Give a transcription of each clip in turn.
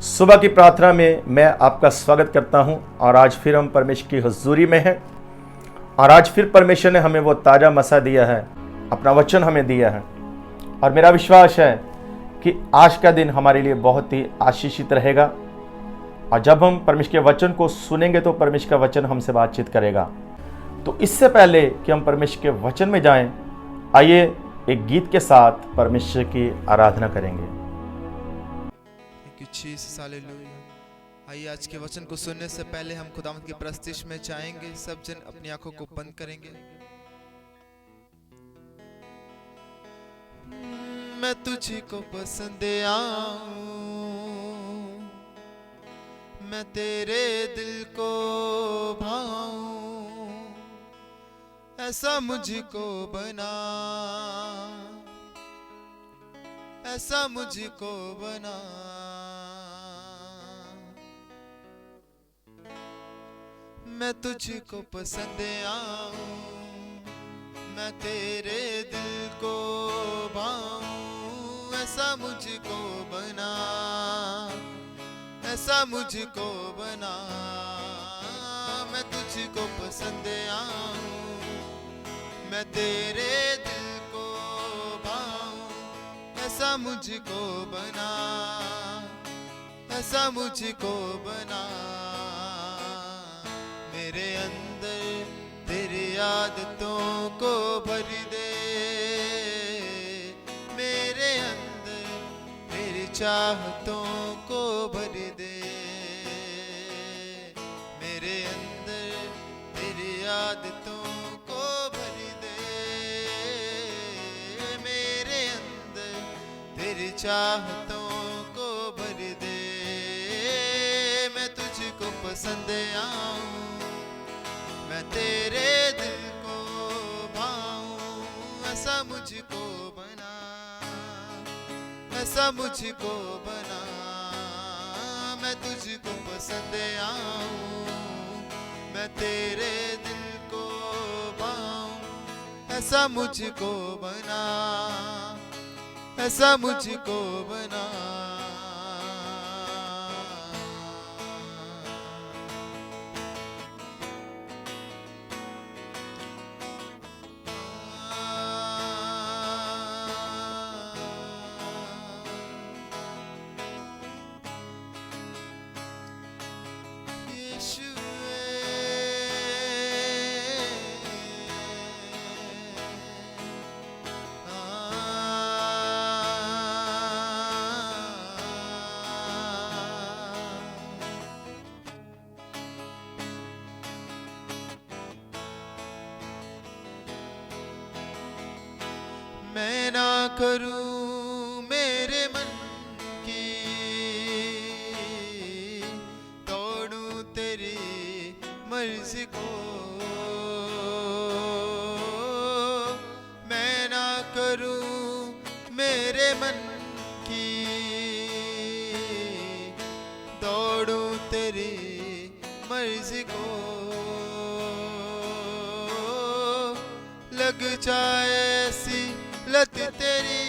सुबह की प्रार्थना में मैं आपका स्वागत करता हूं और आज फिर हम परमेश्वर की हुजूरी में हैं और आज फिर परमेश्वर ने हमें वो ताज़ा मसा दिया है, अपना वचन हमें दिया है और मेरा विश्वास है कि आज का दिन हमारे लिए बहुत ही आशीषित रहेगा। और जब हम परमेश्वर के वचन को सुनेंगे तो परमेश्वर का वचन हमसे बातचीत करेगा। तो इससे पहले कि हम परमेश्वर के वचन में जाएं, आइए एक गीत के साथ परमेश्वर की आराधना करेंगे। Jesus hallelujah. आइए आज के वचन को सुनने से पहले हम खुदावंद की प्रस्तुति में जाएंगे। सब जन अपनी आंखों को बंद करेंगे। मैं तुझी को पसंद आऊं, मैं तेरे दिल को भाऊं, ऐसा मुझको बना, ऐसा मुझको बना। मैं तुझको पसंद आऊं, मैं तेरे दिल को भाऊं, ऐसा मुझको बना, ऐसा मुझको बना। मैं तुझको पसंद आऊं, मैं तेरे दिल को भाऊं, ऐसा मुझको बना, ऐसा मुझको बना। मेरे अंदर तेरी आदतों को भर दे, मेरे अंदर तेरी चाहतों को भर दे, मेरे अंदर तेरी आदतों को भर दे, मेरे अंदर तेरी चाहतों को भर दे। मैं तुझको पसंद आऊं, मैं तेरे दिल को भाऊं, ऐसा मुझको बना, ऐसा मुझको बना। मैं तुझको पसंद आऊं, मैं तेरे दिल को भाऊं, ऐसा मुझको बना, ऐसा मुझको बना। मैं ना करूं मेरे मन की, तोड़ूं तेरी मर्जी को। मैं ना करूं मेरे मन की, तोड़ूं तेरी मर्जी को। लग जाए ऐसी लत तेरी,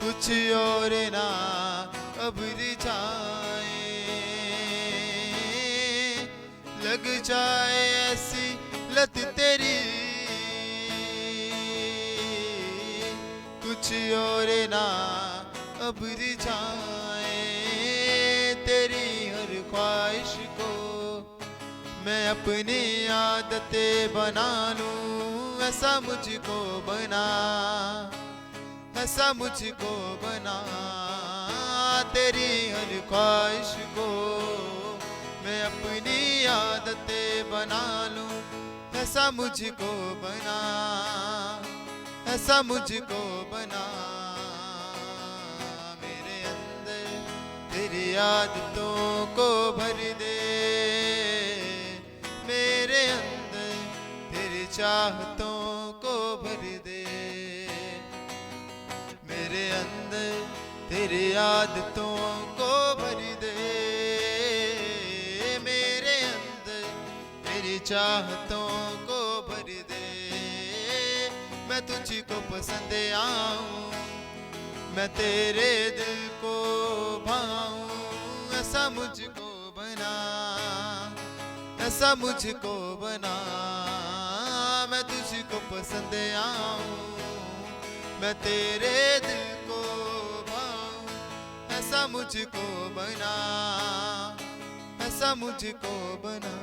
कुछ और ना अब रिझाए। लग जाए ऐसी लत तेरी, कुछ और ना अब रिझाए। तेरी हर ख्वाहिश को मैं अपनी आदतें बना लूं, ऐसा मुझको बना, ऐसा मुझको बना। तेरी हर ख्वाहिश को मैं अपनी आदतें बना लूं, ऐसा मुझको बना, ऐसा मुझको बना। मेरे अंदर तेरी आदतों को भर दे, मेरे अंदर तेरी चाहतों को भर दे, मेरे अंदर तेरी आदतों को भर दे, मेरे अंदर तेरी चाहतों को भर दे। मैं तुझको पसंद आऊं, मैं तेरे दिल को भाऊं, ऐसा मुझको बना, ऐसा मुझको बना, मैं तुझको पसंद आऊं, मैं तेरे दिल को भाऊं, ऐसा मुझको बना, ऐसा मुझको बना।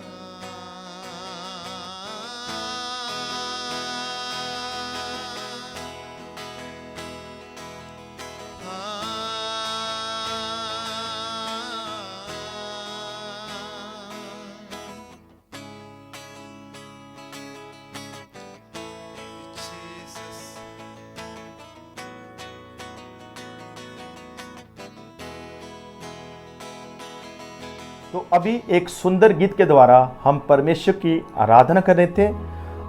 तो अभी एक सुंदर गीत के द्वारा हम परमेश्वर की आराधना कर रहे थे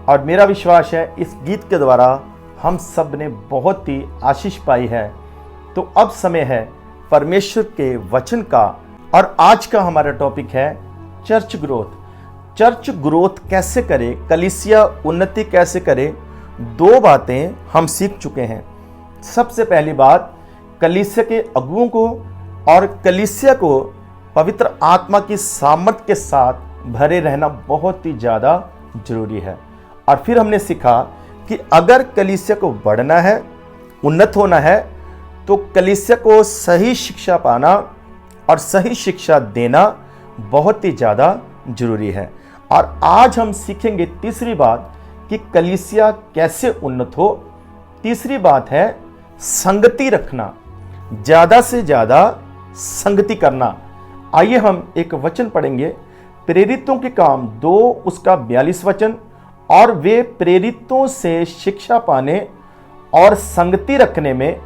और मेरा विश्वास है इस गीत के द्वारा हम सब ने बहुत ही आशीष पाई है। तो अब समय है परमेश्वर के वचन का और आज का हमारा टॉपिक है चर्च ग्रोथ। चर्च ग्रोथ कैसे करे, कलीसिया उन्नति कैसे करे, दो बातें हम सीख चुके हैं। सबसे पहली बात, कलीसिया के अगुओं को और कलीसिया को पवित्र आत्मा की सामर्थ के साथ भरे रहना बहुत ही ज़्यादा जरूरी है। और फिर हमने सीखा कि अगर कलीसिया को बढ़ना है, उन्नत होना है, तो कलीसिया को सही शिक्षा पाना और सही शिक्षा देना बहुत ही ज़्यादा जरूरी है। और आज हम सीखेंगे तीसरी बात कि कलीसिया कैसे उन्नत हो। तीसरी बात है संगति रखना, ज़्यादा से ज़्यादा संगति करना। आइए हम एक वचन पढ़ेंगे, प्रेरितों के काम 2 उसका 42 वचन। और वे प्रेरितों से शिक्षा पाने और संगति रखने में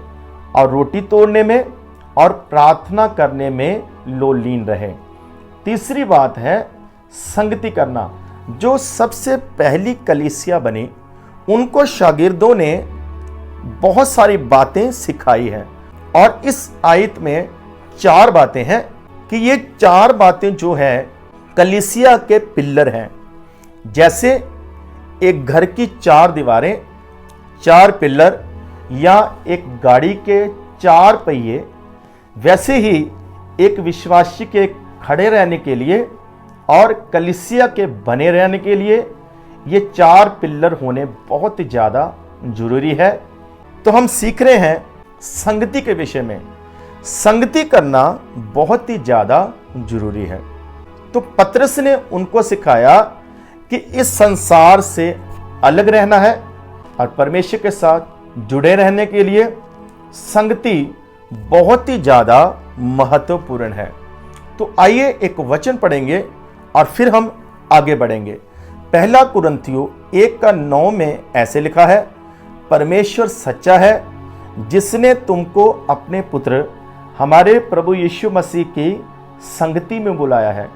और रोटी तोड़ने में और प्रार्थना करने में लोलीन रहे। तीसरी बात है संगति करना। जो सबसे पहली कलीसिया बनी, उनको शागिर्दों ने बहुत सारी बातें सिखाई हैं और इस आयत में 4 बातें हैं कि ये 4 बातें जो है कलीसिया के पिल्लर हैं। जैसे एक घर की 4 दीवारें, 4 पिल्लर या एक गाड़ी के 4 पहिए, वैसे ही एक विश्वासी के खड़े रहने के लिए और कलीसिया के बने रहने के लिए ये 4 पिल्लर होने बहुत ज़्यादा जरूरी है। तो हम सीख रहे हैं संगति के विषय में। संगति करना बहुत ही ज़्यादा जरूरी है। तो पतरस ने उनको सिखाया कि इस संसार से अलग रहना है और परमेश्वर के साथ जुड़े रहने के लिए संगति बहुत ही ज़्यादा महत्वपूर्ण है। तो आइए एक वचन पढ़ेंगे और फिर हम आगे बढ़ेंगे। पहला कुरिन्थियों 1:9 में ऐसे लिखा है, परमेश्वर सच्चा है जिसने तुमको अपने पुत्र हमारे प्रभु यीशु मसीह की संगति में बुलाया है।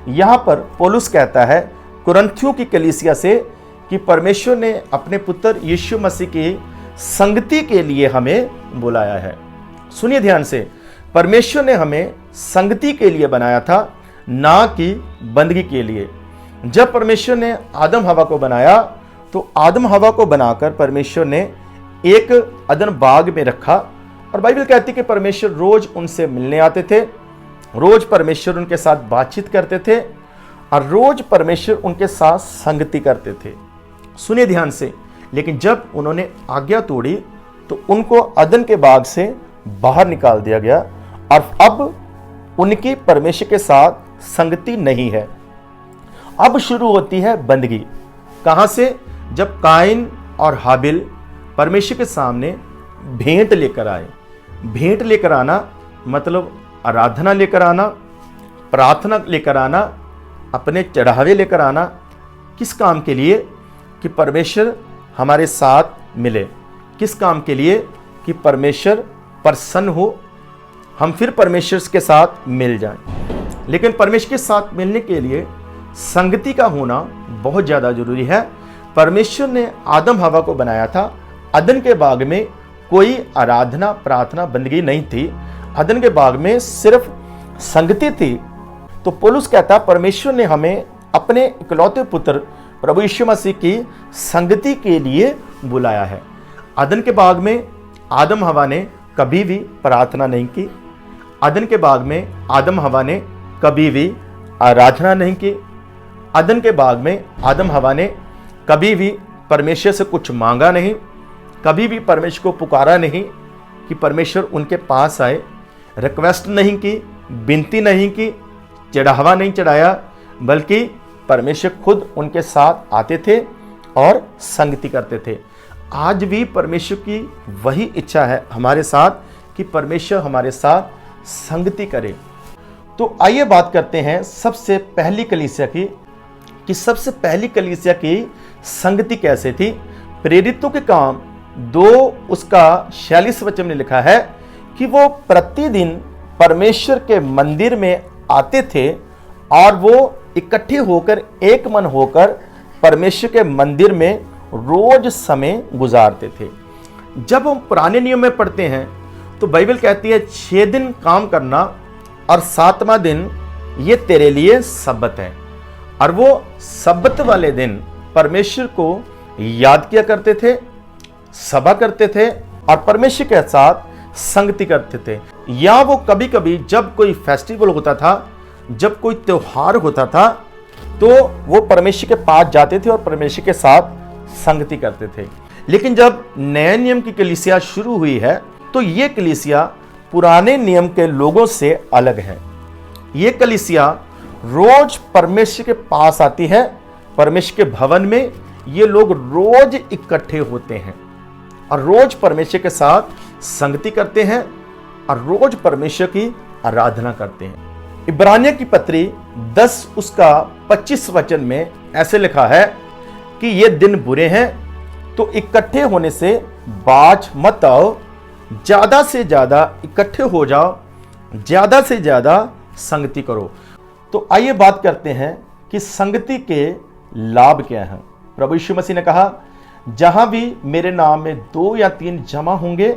यहाँ पर पौलुस कहता है कुरिन्थियों की कलीसिया से कि परमेश्वर ने अपने पुत्र यीशु मसीह की संगति के लिए हमें बुलाया है। सुनिए ध्यान से, परमेश्वर ने हमें संगति के लिए बनाया था, ना कि बंदगी के लिए। जब परमेश्वर ने आदम हवा को बनाया तो आदम हवा को बनाकर परमेश्वर ने एक अदन बाग में रखा और बाइबल कहती है कि परमेश्वर रोज उनसे मिलने आते थे, रोज परमेश्वर उनके साथ बातचीत करते थे और रोज परमेश्वर उनके साथ संगति करते थे। सुनिए ध्यान से, लेकिन जब उन्होंने आज्ञा तोड़ी तो उनको अदन के बाग से बाहर निकाल दिया गया और अब उनकी परमेश्वर के साथ संगति नहीं है। अब शुरू होती है बंदगी। कहां से? जब काइन और हाबिल परमेश्वर के सामने भेंट लेकर आए। भेंट लेकर आना मतलब आराधना लेकर आना, प्रार्थना लेकर आना, अपने चढ़ावे लेकर आना। किस काम के लिए? कि परमेश्वर हमारे साथ मिले। किस काम के लिए? कि परमेश्वर प्रसन्न हो, हम फिर परमेश्वर के साथ मिल जाएं। लेकिन परमेश्वर के साथ मिलने के लिए संगति का होना बहुत ज़्यादा जरूरी है। परमेश्वर ने आदम हवा को बनाया था। अदन के बाग में कोई आराधना, प्रार्थना, बंदगी नहीं थी। अदन के बाग में सिर्फ संगति थी। तो पौलुस कहता परमेश्वर ने हमें अपने इकलौते पुत्र प्रभु यीशु मसीह की संगति के लिए बुलाया है। अदन के बाग में आदम हवा ने कभी भी प्रार्थना नहीं की। अदन के बाग में आदम हवा ने कभी भी आराधना नहीं की। अदन के बाग में आदम हवा ने कभी भी परमेश्वर से कुछ मांगा नहीं, कभी भी परमेश्वर को पुकारा नहीं कि परमेश्वर उनके पास आए। रिक्वेस्ट नहीं की, विनती नहीं की, चढ़ावा नहीं चढ़ाया, बल्कि परमेश्वर खुद उनके साथ आते थे और संगति करते थे। आज भी परमेश्वर की वही इच्छा है हमारे साथ कि परमेश्वर हमारे साथ संगति करे। तो आइए बात करते हैं सबसे पहली कलीसिया की, कि सबसे पहली कलीसिया की संगति कैसे थी। प्रेरितों के काम 2 उसका 46 वचन में लिखा है कि वो प्रतिदिन परमेश्वर के मंदिर में आते थे और वो इकट्ठे होकर एक मन होकर परमेश्वर के मंदिर में रोज समय गुजारते थे। जब हम पुराने नियम में पढ़ते हैं तो बाइबल कहती है 6 दिन काम करना और 7वां दिन ये तेरे लिए सब्बत है। और वो सब्बत वाले दिन परमेश्वर को याद किया करते थे, सभा करते थे और परमेश्वर के साथ संगति करते थे। या वो कभी कभी जब कोई फेस्टिवल होता था, जब कोई त्योहार होता था, तो वो परमेश्वर के पास जाते थे और परमेश्वर के साथ संगति करते थे। लेकिन जब नए नियम की कलीसिया शुरू हुई है तो ये कलीसिया पुराने नियम के लोगों से अलग है। ये कलीसिया रोज परमेश्वर के पास आती है। परमेश्वर के भवन में ये लोग रोज इकट्ठे होते हैं और रोज परमेश्वर के साथ संगति करते हैं और रोज परमेश्वर की आराधना करते हैं। इब्रानियों की पत्री 10 उसका 25 वचन में ऐसे लिखा है कि ये दिन बुरे हैं तो इकट्ठे होने से बाज मत आओ, ज्यादा से ज्यादा इकट्ठे हो जाओ, ज्यादा से ज्यादा संगति करो। तो आइए बात करते हैं कि संगति के लाभ क्या हैं। प्रभु यीशु मसीह ने कहा, जहां भी मेरे नाम में 2 या 3 जमा होंगे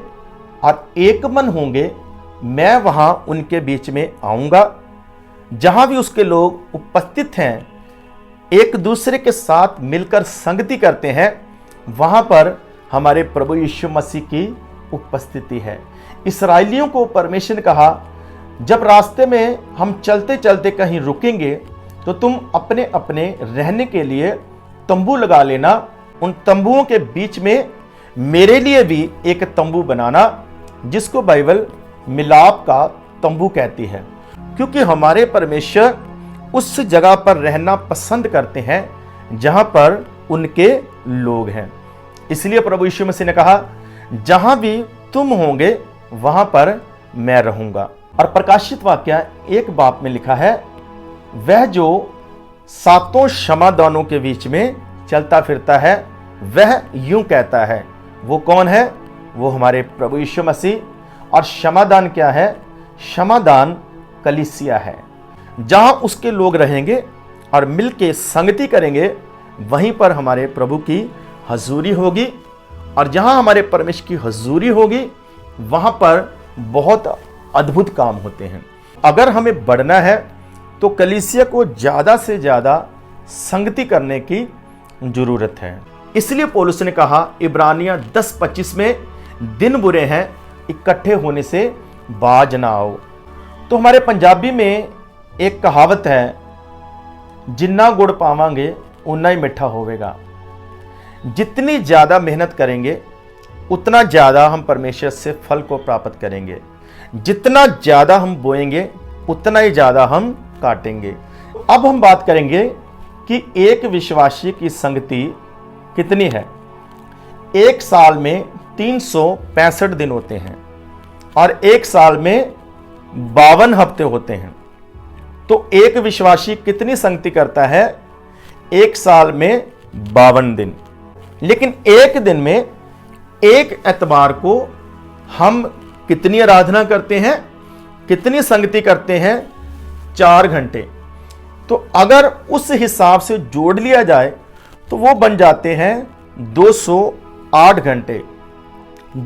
और एक मन होंगे, मैं वहां उनके बीच में आऊंगा। जहां भी उसके लोग उपस्थित हैं, एक दूसरे के साथ मिलकर संगति करते हैं, वहां पर हमारे प्रभु यीशु मसीह की उपस्थिति है। इस्राएलियों को परमेश्वर ने कहा, जब रास्ते में हम चलते चलते कहीं रुकेंगे तो तुम अपने अपने रहने के लिए तंबू लगा लेना। उन तंबुओं के बीच में मेरे लिए भी एक तंबू बनाना, जिसको बाइबल मिलाप का तंबू कहती है, क्योंकि हमारे परमेश्वर उस जगह पर रहना पसंद करते हैं जहां पर उनके लोग हैं। इसलिए प्रभु यीशु मसीह ने कहा, जहां भी तुम होंगे वहां पर मैं रहूंगा। और प्रकाशित वाक्य 1 में लिखा है, वह जो 7 क्षमादानों के बीच में चलता फिरता है वह यूं कहता है। वो कौन है? वो हमारे प्रभु यीशु मसीह। और क्षमादान क्या है? क्षमादान कलीसिया है। जहां उसके लोग रहेंगे और मिलके संगति करेंगे, वहीं पर हमारे प्रभु की हजूरी होगी। और जहां हमारे परमेश्वर की हजूरी होगी, वहां पर बहुत अद्भुत काम होते हैं। अगर हमें बढ़ना है तो कलीसिया को ज्यादा से ज्यादा संगति करने की जरूरत है। इसलिए पौलुस ने कहा इब्रानियां 10:25 में, दिन बुरे हैं, इकट्ठे होने से बाज ना आओ। तो हमारे पंजाबी में एक कहावत है, जिन्ना गुड़ पावांगे उतना ही मिठा होवेगा। जितनी ज्यादा मेहनत करेंगे उतना ज्यादा हम परमेश्वर से फल को प्राप्त करेंगे। जितना ज्यादा हम बोएंगे उतना ही ज्यादा हम काटेंगे। अब हम बात करेंगे कि एक विश्वासी की संगति कितनी है। एक साल में 365 दिन होते हैं और एक साल में 52 हफ्ते होते हैं। तो एक विश्वासी कितनी संगति करता है? एक साल में 52 दिन। लेकिन एक दिन में, एक एतवार को हम कितनी आराधना करते हैं, कितनी संगति करते हैं? 4 घंटे। तो अगर उस हिसाब से जोड़ लिया जाए तो वो बन जाते हैं 208 घंटे।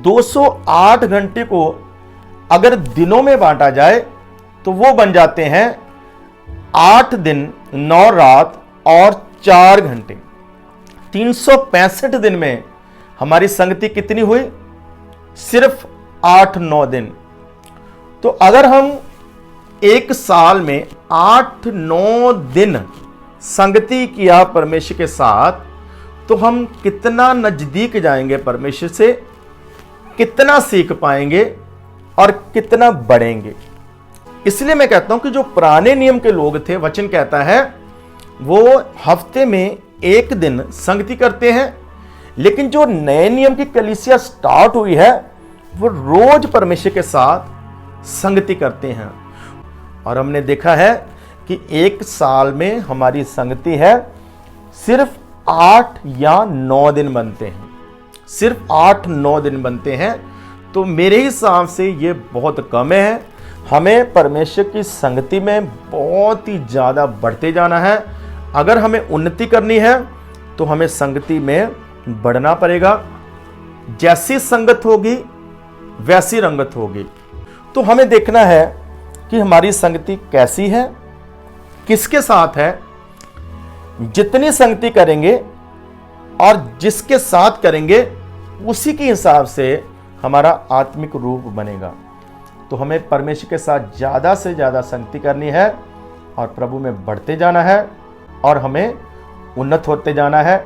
208 घंटे को अगर दिनों में बांटा जाए तो वो बन जाते हैं 8 दिन, 9 रात और 4 घंटे। 365 दिन में हमारी संगति कितनी हुई? सिर्फ 8-9 दिन। तो अगर हम एक साल में 8-9 दिन संगति किया परमेश्वर के साथ, तो हम कितना नजदीक जाएंगे परमेश्वर से, कितना सीख पाएंगे और कितना बढ़ेंगे। इसलिए मैं कहता हूं कि जो पुराने नियम के लोग थे, वचन कहता है वो हफ्ते में एक दिन संगति करते हैं, लेकिन जो नए नियम की कलीसिया स्टार्ट हुई है वो रोज परमेश्वर के साथ संगति करते हैं। और हमने देखा है कि एक साल में हमारी संगति है सिर्फ 8 या 9 दिन बनते हैं, सिर्फ 8-9 दिन बनते हैं। तो मेरे हिसाब से ये बहुत कम है। हमें परमेश्वर की संगति में बहुत ही ज़्यादा बढ़ते जाना है। अगर हमें उन्नति करनी है तो हमें संगति में बढ़ना पड़ेगा। जैसी संगत होगी वैसी रंगत होगी। तो हमें देखना है कि हमारी संगति कैसी है, किसके साथ है। जितनी संगति करेंगे और जिसके साथ करेंगे उसी के हिसाब से हमारा आत्मिक रूप बनेगा। तो हमें परमेश्वर के साथ ज़्यादा से ज़्यादा संगति करनी है और प्रभु में बढ़ते जाना है और हमें उन्नत होते जाना है।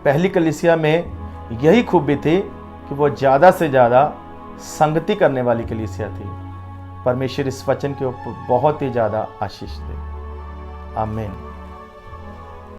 पहली कलीसिया में यही खूबी थी कि वो ज़्यादा से ज़्यादा संगति करने वाली कलीसिया थी। परमेश्वर इस वचन के ऊपर बहुत ही ज़्यादा आशीष दे। आमीन।